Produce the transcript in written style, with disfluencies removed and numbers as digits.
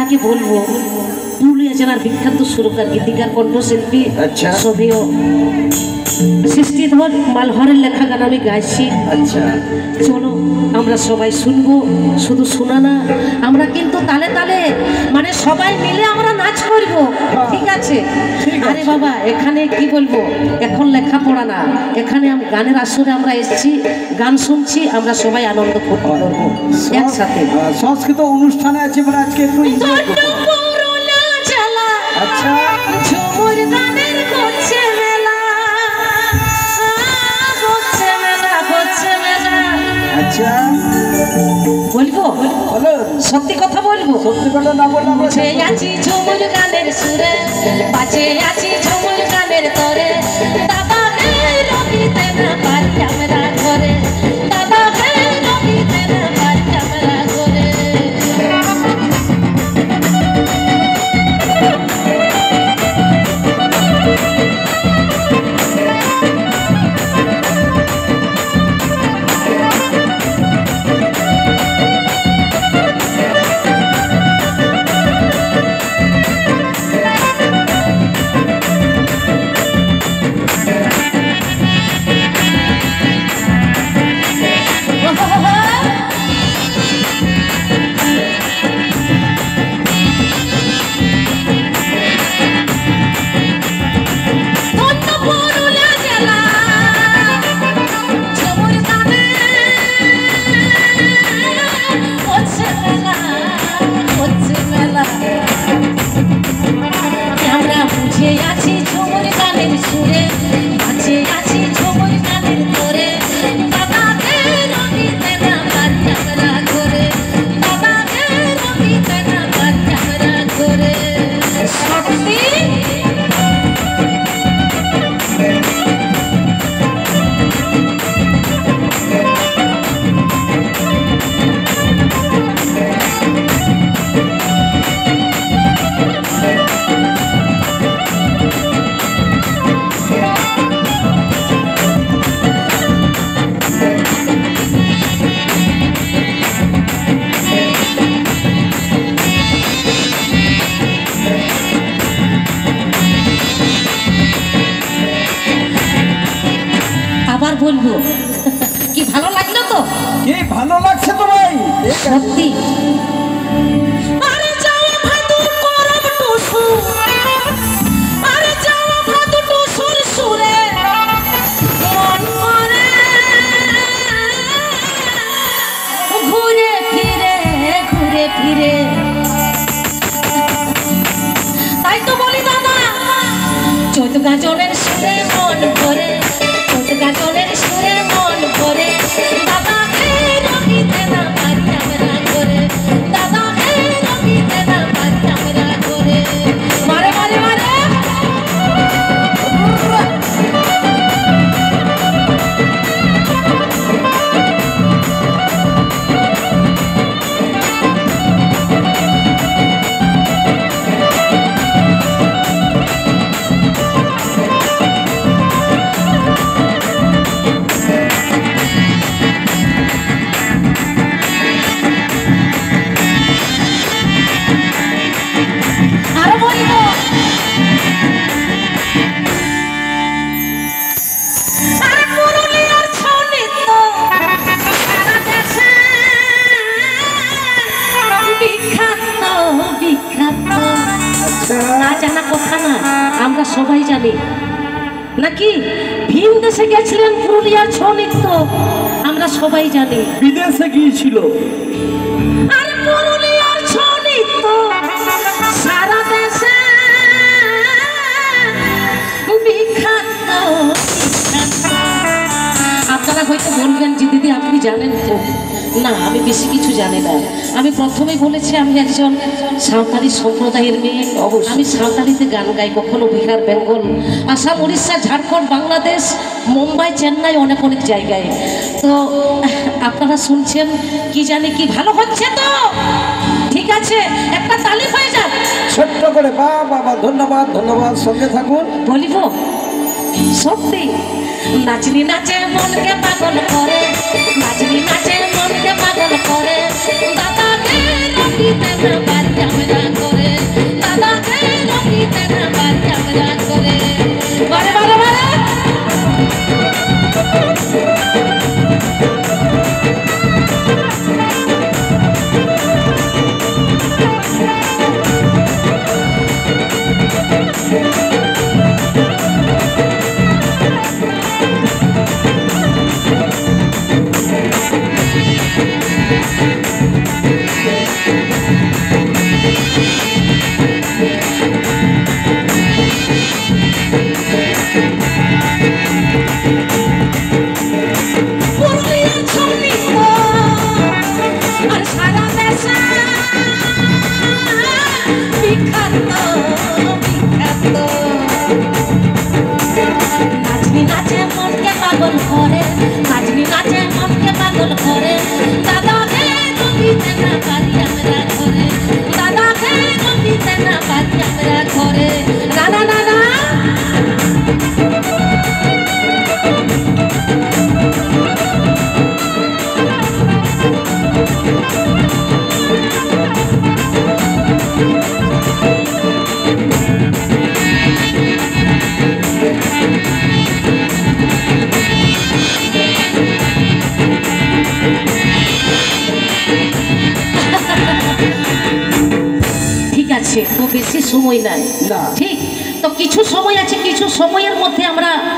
আগে বলবো পুরুলিয়া জেলার বিখ্যাত সুরকার গীতিকার কণ্ঠশিল্পী সভীয় সৃষ্টিধর মালহরের লেখা গান আমি গাইছি। চলো আমরা সবাই শুনবো, শুধু শোনা না, আমরা কিন্তু তালে তালে মানে সবাই মিলে আমরা নাচ করব, ঠিক আছে? আরে বাবা এখানে কি বলবো, এখন লেখাপড়া না, এখানে গানের আসরে আমরা এসেছি, গান শুনছি, আমরা সবাই আনন্দ করবো একসাথে। সংস্কৃত অনুষ্ঠানে আছে মানে আজকে একটু এনজয় করব। আচ্ছা ঝুমুর গানের করছে মেলা, করছে মেলা, করছে মেলা। আচ্ছা বলবো বলো, সত্যি কথা বলবো, সত্যি কথা না বললে বাঁচে আছি ঝুমুর গানের সুরে, বাঁচে আছি ঝুমুর গানের তরে, দাদা হে রবিতে না পারি আমরা ঘরে, দাদা হে রবিতে না পারি আমরা ঘরে। বলবো কি ভালো লাগলো তো? কি ভালো লাগছে তো ভাই সত্যি। আরে যাও ভাদুর করব টুসু, আরে যাও ভাদুর টুসুর সুরে মন করে ঘুরে ফিরে, ঘুরে ফিরে। তাই তো বলি দাদা চোদ্দ গাজনের সুরে মন করে, গাজনের সুরে মন করে, দাদা হে রবিতে না পারি আমরা করে, দাদা হে রবিতে না পারি আমরা করে। মারে মারে মারে না জানা কথা না, আমরা সবাই জানি নাকি? ভিন দেশে গেছিলেন পুরুলিয়ার ছৌ নৃত্য, আমরা সবাই জানি। বিদেশে গিয়েছিল আর পুরুলিয়ার ছৌ নৃত্য সারা দেশে বিখ্যাত। আপনারা হয়তো বলবেন যে দিদি আপনি জানেন তো? না, আমি বেশি কিছু জানি না। আমি প্রথমেই বলেছি আমি একজন সাঁওতালি সম্প্রদায়ের মেয়ে। আমি সাঁওতালিতে গান গাই, কখনো বিহার, বেঙ্গল, আসাম, উড়িষ্যা, ঝাড়খণ্ড, বাংলাদেশ, মুম্বাই, চেন্নাই, অনেক অনেক জায়গায়। তো আপনারা শুনছেন কি জানি কি ভালো হচ্ছে তো? ঠিক আছে, একটা তালি হয়ে যাক ছোট্ট করে। বাবা ধন্যবাদ ধন্যবাদ, সঙ্গে থাকুন। বলিব সত্যি নাচনি নাচে মনকে পাগল করে, নাচনি নাচে মনকে পাগল করে, দাদা হে রবিতে না পারি আমরা। বিখ্যাত বিখ্যাত নাচনি নাচে মনকে পাগল করে নাচনি নাচে মনকে পাগল করে দাদাকে জমিতে না পারি আমরা ঘরে দাদাকে জমিতে না পারি আমরা ঘরে না না না না ঠিক আছে তো বেশি সময় নাই না। ঠিক তো কিছু সময় আছে কিছু সময়ের মধ্যে আমরা